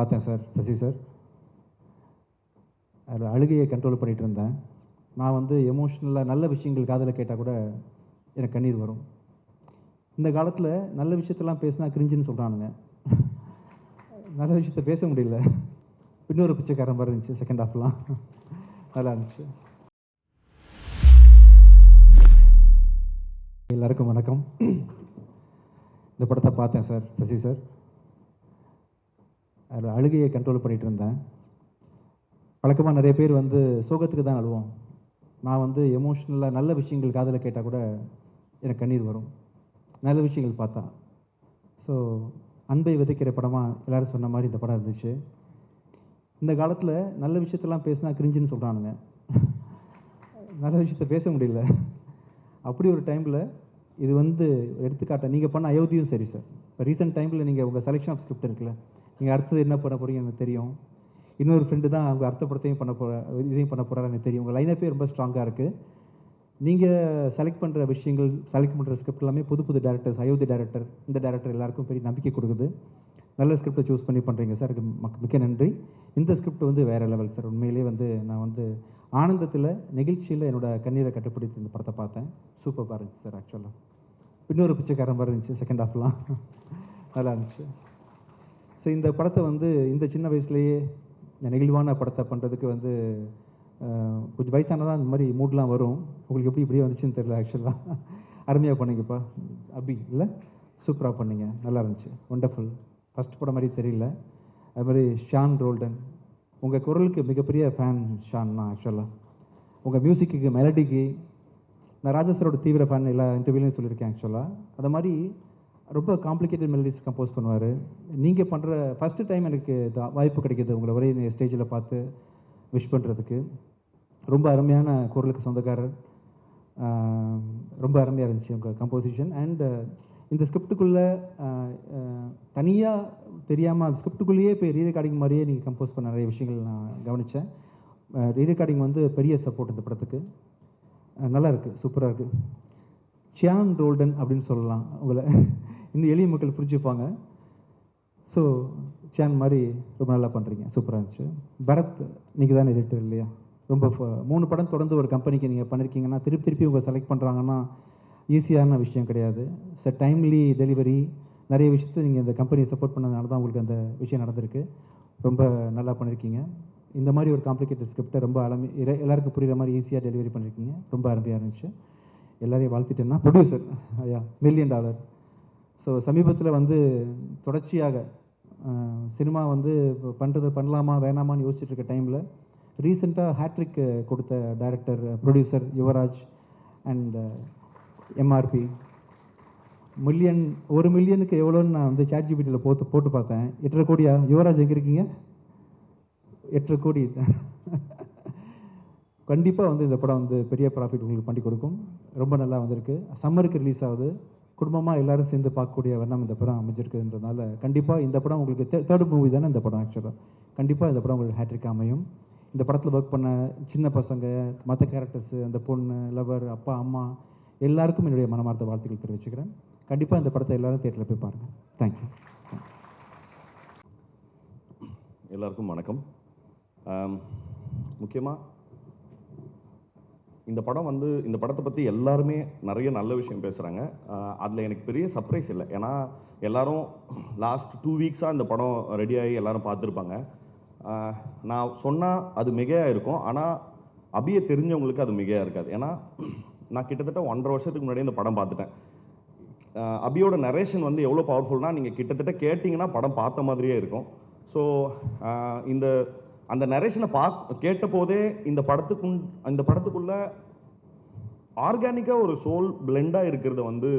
பார்த்தேன் sir, Sasi sir. அதில் அழுகையை கண்ட்ரோல் பண்ணிகிட்டு இருந்தேன். நான் வந்து எமோஷ்னலாக நல்ல விஷயங்கள் காதில் கேட்டால் கூட எனக்கு கண்ணீர் வரும். இந்த காலத்தில் நல்ல விஷயத்தெல்லாம் பேசினா கிரிஞ்சுன்னு சொல்கிறானுங்க. நல்ல விஷயத்த பேச முடியல. இன்னொரு பிச்சைக்காரன் மாதிரி இருந்துச்சு செகண்ட் ஹாஃப்லாம். நல்லா இருந்துச்சு. எல்லாருக்கும் வணக்கம். இந்த படத்தை பார்த்தேன் சார், சசி சார். அதில் அழுகையை கண்ட்ரோல் பண்ணிகிட்டு இருந்தேன். வழக்கமாக நிறைய பேர் வந்து சோகத்துக்கு தான் அழுவோம். நான் வந்து எமோஷ்னலாக நல்ல விஷயங்கள் காதில் கேட்டால் கூட எனக்கு கண்ணீர் வரும், நல்ல விஷயங்கள் பார்த்தா. ஸோ அன்பை விதைக்கிற படமாக எல்லோரும் சொன்ன மாதிரி இந்த படம் இருந்துச்சு. இந்த காலத்தில் நல்ல விஷயத்தெல்லாம் பேசினா கிரிஞ்சுன்னு சொல்கிறானுங்க. நல்ல விஷயத்த பேச முடியல. அப்படி ஒரு டைமில் இது வந்து எடுத்துக்காட்ட நீங்கள் பண்ண அயோத்தியும் சரி சார். இப்போ ரீசெண்ட் டைமில் நீங்கள் உங்கள் செலெக்ஷன் ஆஃப் ஸ்கிரிப்ட் இருக்குல்ல, நீங்கள் அடுத்தது என்ன பண்ண போகிறீங்க எனக்கு தெரியும். இன்னொரு ஃப்ரெண்டு தான் அவங்க அர்த்தப்படத்தையும் இதையும் பண்ண போகிறாரு எனக்கு தெரியும். உங்கள் லைனப்பே ரொம்ப ஸ்ட்ராங்காக இருக்குது. நீங்கள் செலக்ட் பண்ணுற விஷயங்கள், செலக்ட் பண்ணுற ஸ்கிரிப்ட் எல்லாமே புது புது டேரக்டர்ஸ், அயோத்தி டேரக்டர், இந்த டேரக்டர் எல்லாருக்கும் பெரிய நம்பிக்கை கொடுக்குது. நல்ல ஸ்கிரிப்டை சூஸ் பண்ணி பண்ணுறீங்க சார், அதுக்கு மிக்க நன்றி. இந்த ஸ்கிரிப்ட் வந்து வேறு லெவல் சார். உண்மையிலே வந்து நான் வந்து ஆனந்தத்தில், நெகிழ்ச்சியில் என்னோடய கண்ணீரை கட்டுப்பிடித்து இந்த படத்தை பார்த்தேன். சூப்பராக இருந்துச்சு சார். ஆக்சுவலாக இன்னொரு பிச்சைக்காரன் மாதிரி இருந்துச்சு செகண்ட் ஹாஃப்லாம். நல்லா இருந்துச்சு. ஸோ இந்த படத்தை வந்து இந்த சின்ன வயசுலேயே இந்த நெகிழ்வான படத்தை பண்ணுறதுக்கு வந்து கொஞ்சம் வயசானதான் இந்த மாதிரி மூட்லாம் வரும். உங்களுக்கு எப்படி இப்படியே வந்துச்சுன்னு தெரியல. ஆக்சுவலாக அருமையாக பண்ணிங்கப்பா அபி, இல்லை சூப்பராக பண்ணிங்க, நல்லா இருந்துச்சு, ஒண்டர்ஃபுல். ஃபஸ்ட் படம் மாதிரி தெரியல. அது மாதிரி ஷான் ரோல்டன், உங்கள் குரலுக்கு மிகப்பெரிய ஃபேன் ஷான் தான். ஆக்சுவலாக உங்கள் மியூசிக்கு, மெலடிக்கு நான் ராஜேஸ்வரோட தீவிர ஃபேன், எல்லா இன்டர்வியூலையும் சொல்லியிருக்கேன். ஆக்சுவலாக அது மாதிரி ரொம்ப காம்ப்ளிகேட்டட் மெலடிஸ் கம்போஸ் பண்ணுவார். நீங்கள் பண்ணுற ஃபஸ்ட்டு டைம் எனக்கு வாய்ப்பு கிடைக்கிது உங்களை ஒரே ஸ்டேஜில் பார்த்து விஷ் பண்ணுறதுக்கு. ரொம்ப அருமையான குரலுக்கு சொந்தக்காரர். ரொம்ப அருமையாக இருந்துச்சு உங்கள் கம்போசிஷன். அண்ட் இந்த ஸ்கிரிப்டுக்குள்ளே தனியாக தெரியாமல் அந்த ஸ்கிரிப்டுக்குள்ளேயே இப்போ ரீ ரெக்கார்டிங் மாதிரியே நீங்கள் கம்போஸ் பண்ண நிறைய விஷயங்கள் நான் கவனித்தேன். ரீ ரெக்கார்டிங் வந்து பெரிய சப்போர்ட் இந்த படத்துக்கு. நல்லா இருக்குது, சூப்பராக இருக்குது. ஷியான் ரோல்டன் அப்படின்னு சொல்லலாம் உங்களை, இன்னும் எளிய மக்கள் புரிஞ்சுப்பாங்க. ஸோ ஷியான் மாதிரி ரொம்ப நல்லா பண்ணுறீங்க, சூப்பராக இருந்துச்சு. பரத், நீங்கள் தான் எடிட்டர் இல்லையா? ரொம்ப 3 படம் தொடர்ந்து ஒரு கம்பெனிக்கு நீங்கள் பண்ணியிருக்கீங்கன்னா திருப்பி உங்களை செலக்ட் பண்ணுறாங்கன்னா ஈஸியான விஷயம் கிடையாது சார். டைம்லி டெலிவரி, நிறைய விஷயத்தை நீங்கள் இந்த கம்பெனியை சப்போர்ட் பண்ணதுனால தான் உங்களுக்கு அந்த விஷயம் நடந்திருக்கு. ரொம்ப நல்லா பண்ணியிருக்கீங்க. இந்த மாதிரி ஒரு காம்ப்ளிகேட்டட் ஸ்கிரிப்டை ரொம்ப எல்லாருக்கும் புரிகிற மாதிரி ஈஸியாக டெலிவரி பண்ணியிருக்கீங்க. ரொம்ப அருமையாக இருந்துச்சு. எல்லாரையும் வாழ்த்திட்டேன்னா ப்ரொடியூசர் ஐயா $1 மில்லியன். ஸோ சமீபத்தில் வந்து தொடர்ச்சியாக சினிமா வந்து பண்ணலாமா வேணாமான்னு யோசிச்சுட்டு இருக்க டைமில் ரீசெண்டாக ஹேட்ரிக் கொடுத்த director, producer Yuvaraj and MRP. $1 மில்லியனுக்கு எவ்வளோன்னு நான் வந்து ChatGPTயில் போட்டு பார்த்தேன். 8.5 கோடியா? யுவராஜ் எங்கே இருக்கீங்க? 8.5 கோடி. கண்டிப்பாக வந்து இந்த படம் வந்து பெரிய ப்ராஃபிட் உங்களுக்கு பண்ணி கொடுக்கும். ரொம்ப நல்லா வந்திருக்கு. சம்மருக்கு ரிலீஸ் ஆகுது. குடும்பமாக எல்லோரும் சேர்ந்து பார்க்கக்கூடிய வண்ணம் இந்த படம் அமைஞ்சிருக்குன்றதுனால கண்டிப்பாக இந்த படம் உங்களுக்கு தேர்ட் மூவி தானே இந்த படம். ஆக்சுவலாக கண்டிப்பாக இந்த படம் உங்களுக்கு ஹேட்ரிக் அமையும். இந்த படத்தில் ஒர்க் பண்ண சின்ன பசங்க, மற்ற கேரக்டர்ஸு, அந்த பொண்ணு, லவர், அப்பா, அம்மா எல்லாருக்கும் என்னுடைய மனமார்ந்த வாழ்த்துக்கள் தெரிவிச்சுக்கிறேன். கண்டிப்பாக இந்த படத்தை எல்லோரும் தியேட்டரில் போய் பாருங்கள். தேங்க்யூ. எல்லாருக்கும் வணக்கம். முக்கியமாக இந்த படத்தை பற்றி எல்லாருமே நிறைய நல்ல விஷயம் பேசுகிறாங்க. அதில் எனக்கு பெரிய சர்ப்ரைஸ் இல்லை. ஏன்னா எல்லோரும் லாஸ்ட் 2 வீக்ஸாக இந்த படம் ரெடியாகி எல்லோரும் பார்த்துருப்பாங்க. நான் சொன்னால் அது மிகையாக இருக்கும், ஆனால் அபியை தெரிஞ்சவங்களுக்கு அது மிகையாக இருக்காது. ஏன்னா நான் கிட்டத்தட்ட 1.5 வருஷத்துக்கு முன்னாடி இந்த படம் பார்த்துட்டேன். அபியோட நரேஷன் வந்து எவ்வளோ பவர்ஃபுல்னால் நீங்கள் கிட்டத்தட்ட கேட்டிங்கன்னா படம் பார்த்த மாதிரியே இருக்கும். ஸோ அந்த நரேஷனை கேட்ட போதே இந்த படத்துக்குள்ள ஆர்கானிக்காக ஒரு சோல் பிளெண்டாக இருக்கிறத வந்து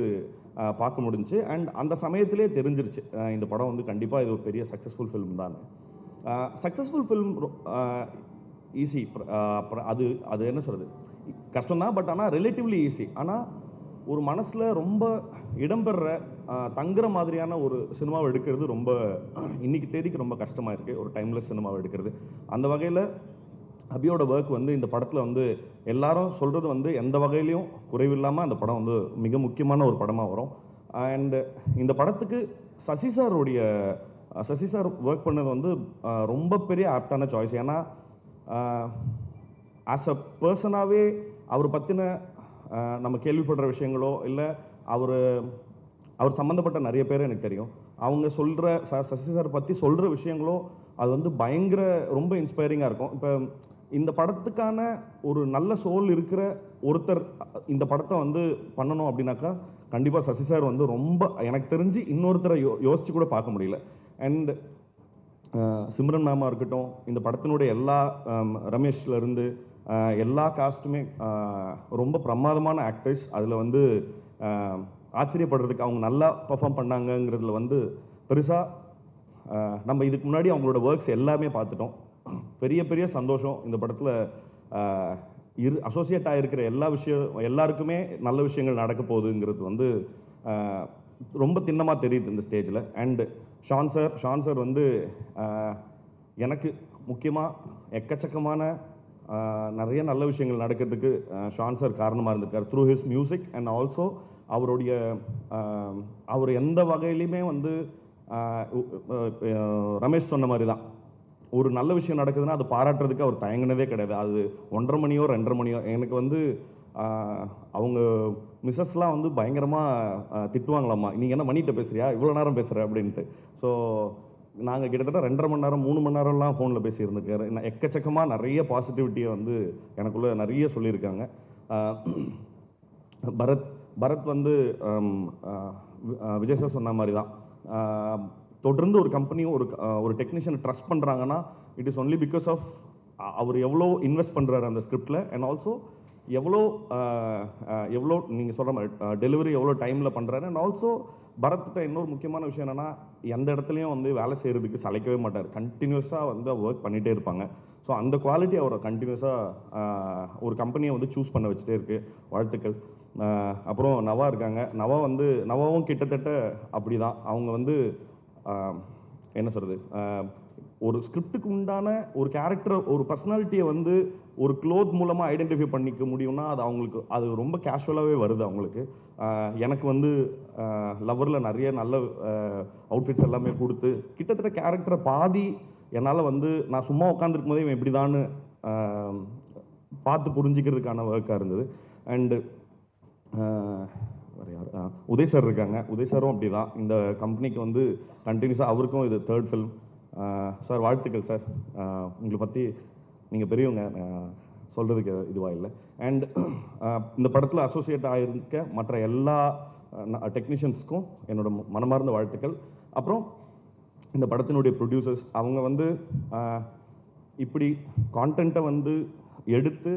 பார்க்க முடிஞ்சுச்சு. அண்ட் அந்த சமயத்திலே தெரிஞ்சிருச்சு இந்த படம் வந்து கண்டிப்பாக இது ஒரு பெரிய சக்ஸஸ்ஃபுல் ஃபிலிம் தான். சக்ஸஸ்ஃபுல் ஃபிலிம் ஈஸி, அது என்ன சொல்கிறது, கஷ்டம்தான். பட் ஆனால் ரிலேட்டிவ்லி ஈஸி. ஆனால் ஒரு மனசில் ரொம்ப இடம்பெற தங்குற மாதிரியான ஒரு சினிமாவை எடுக்கிறது ரொம்ப இன்னைக்கு தேதிக்கு ரொம்ப கஷ்டமாக இருக்குது, ஒரு டைம்லெஸ் சினிமாவை எடுக்கிறது. அந்த வகையில் அபியோட ஒர்க் வந்து இந்த படத்தில் வந்து எல்லாரும் சொல்கிறது வந்து எந்த வகையிலையும் குறைவில்லாமல் அந்த படம் வந்து மிக முக்கியமான ஒரு படமாக வரும். அண்டு இந்த படத்துக்கு சசி சாருடைய சசி சார் ஒர்க் பண்ணது வந்து ரொம்ப பெரிய ஆப்டான சாய்ஸ். ஏன்னா ஆஸ் அ பர்சனாகவே அவர் பற்றின நம்ம கேள்விப்படுற விஷயங்களோ இல்லை அவர் சம்மந்தப்பட்ட நிறைய பேர் எனக்கு தெரியும். அவங்க சொல்கிற சசி சார் பற்றி சொல்கிற விஷயங்களோ அது வந்து பயங்கர ரொம்ப இன்ஸ்பைரிங்காக இருக்கும். இப்போ இந்த படத்துக்கான ஒரு நல்ல சோல் இருக்கிற ஒருத்தர் இந்த படத்தை வந்து பண்ணணும் அப்படின்னாக்கா கண்டிப்பாக சசி சார் வந்து ரொம்ப எனக்கு தெரிஞ்சு இன்னொருத்தரை யோசிச்சு கூட பார்க்க முடியல. அண்ட் சிம்ரன் மேமாக இருக்கட்டும், இந்த படத்தினுடைய எல்லா ரமேஷ்லேருந்து எல்லா காஸ்ட்டுமே ரொம்ப பிரமாதமான ஆக்டர்ஸ். அதில் வந்து ஆச்சரியப்படுறதுக்கு அவங்க நல்லா பர்ஃபார்ம் பண்ணாங்கங்கிறதுல வந்து பெருசாக நம்ம இதுக்கு முன்னாடி அவங்களோட ஒர்க்ஸ் எல்லாமே பார்த்துட்டோம். பெரிய பெரிய சந்தோஷம் இந்த படத்தில் அசோசியேட் ஆகிருக்கிற எல்லாருக்குமே நல்ல விஷயங்கள் நடக்க போகுதுங்கிறது வந்து ரொம்ப திண்ணமாக தெரியுது இந்த ஸ்டேஜில். அண்டு ஷான் சார் வந்து எனக்கு முக்கியமாக எக்கச்சக்கமான நிறைய நல்ல விஷயங்கள் நடக்கிறதுக்கு ஷான் சார் காரணமாக இருந்திருக்கார் through his music. And also அவர் எந்த வகையிலையுமே வந்து ரமேஷ் சொன்ன மாதிரி தான், ஒரு நல்ல விஷயம் நடக்குதுன்னா அது பாராட்டுறதுக்கு அவர் தயங்கினதே கிடையாது. அது 1:30 மணியோ 2:30 மணியோ எனக்கு வந்து அவங்க மிஸ்ஸஸ்லாம் வந்து பயங்கரமாக திட்டுவாங்களாம்மா, நீங்கள் என்ன மணிகிட்ட பேசுறியா இவ்வளோ நேரம் பேசுகிற அப்படின்ட்டு. ஸோ நாங்கள் கிட்டத்தட்ட 2:30 மணி நேரம் 3 மணி நேரம்லாம் ஃபோனில் பேசியிருந்துருக்காரு. எக்கச்சக்கமாக நிறைய பாசிட்டிவிட்டியை வந்து எனக்குள்ளே நிறைய சொல்லியிருக்காங்க. பரத் வந்து விஜய் சார் சொன்ன மாதிரி தான், தொடர்ந்து ஒரு கம்பெனியும் ஒரு டெக்னீஷியனை ட்ரஸ்ட் பண்ணுறாங்கன்னா it is only because of அவர் எவ்வளோ இன்வெஸ்ட் பண்ணுறாரு அந்த ஸ்கிரிப்டில். அண்ட் ஆல்சோ எவ்வளோ நீங்கள் சொல்கிற மாதிரி டெலிவரி எவ்வளோ டைமில் பண்ணுறாரு. அண்ட் ஆல்சோ பரத்கிட்ட இன்னொரு முக்கியமான விஷயம் என்னென்னா எந்த இடத்துலையும் வந்து வேலை செய்கிறதுக்கு சளைக்கவே மாட்டார். கண்டினியூஸாக வந்து ஒர்க் பண்ணிகிட்டே இருப்பாங்க. ஸோ அந்த குவாலிட்டி அவரை கண்டினியூஸாக ஒரு கம்பெனியை வந்து சூஸ் பண்ண வச்சுட்டே இருக்குது. வாழ்த்துக்கள். அப்புறம் நவா இருக்காங்க. நவாவும் கிட்டத்தட்ட அப்படி தான். அவங்க வந்து என்ன சொல்கிறது, ஒரு ஸ்கிரிப்டுக்கு உண்டான ஒரு கேரக்டர் ஒரு பர்சனாலிட்டியை வந்து ஒரு க்ளோத் மூலமாக ஐடென்டிஃபை பண்ணிக்க முடியும்னா அது ரொம்ப கேஷுவலாகவே வருது அவங்களுக்கு. எனக்கு வந்து லவ்வரில் நிறைய நல்ல அவுட்ஃபிட்ஸ் எல்லாமே கொடுத்து கிட்டத்தட்ட கேரக்டரை பாதி என்னால் வந்து நான் சும்மா உட்காந்துருக்கும் போதே இவன் இப்படி தான் பார்த்து புரிஞ்சிக்கிறதுக்கான ஒர்க்காக இருந்தது. அண்டு வேறு யார், உதய் சார் இருக்காங்க. உதய் சாரும் அப்படி தான் இந்த கம்பெனிக்கு வந்து கண்டினியூஸாக, அவருக்கும் இது 3rd ஃபிலிம். சார் வாழ்த்துக்கள் சார், உங்களை பற்றி நீங்கள் பெரியவங்க, சொல்கிறதுக்கு இதுவாக இல்லை. அண்ட் இந்த படத்தில் அசோசியேட் ஆகியிருக்க மற்ற எல்லா டெக்னீஷியன்ஸ்க்கும் என்னோட மனமார்ந்த வாழ்த்துக்கள். அப்புறம் இந்த படத்தினுடைய ப்ரொடியூசர்ஸ், அவங்க வந்து இப்படி கான்டென்ட்டை வந்து எடுத்து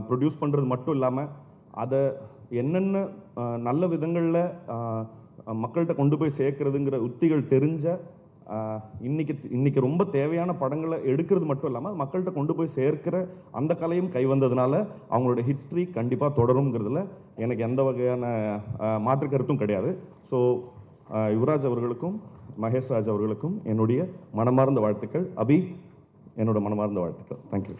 ப்ரொடியூஸ் பண்ணுறது மட்டும் இல்லாமல் அதை என்னென்ன நல்ல விதங்களில் மக்கள்கிட்ட கொண்டு போய் சேர்க்கறதுங்கிற உத்திகள் தெரிஞ்ச இன்னைக்கு ரொம்ப தேவையான படங்களை எடுக்கிறது மட்டும் இல்லாமல் மக்கள்கிட்ட கொண்டு போய் சேர்க்கிற அந்த கலையும் கை வந்ததுனால அவங்களோட ஹிஸ்ட்ரி கண்டிப்பாக தொடருங்கிறதுல எனக்கு எந்த வகையான மாற்று கருத்தும் கிடையாது. ஸோ யுவராஜ் அவர்களுக்கும் மகேஷ் ராஜ் அவர்களுக்கும் என்னுடைய மனமார்ந்த வாழ்த்துக்கள். அபி, என்னோட மனமார்ந்த வாழ்த்துக்கள். தேங்க்யூ.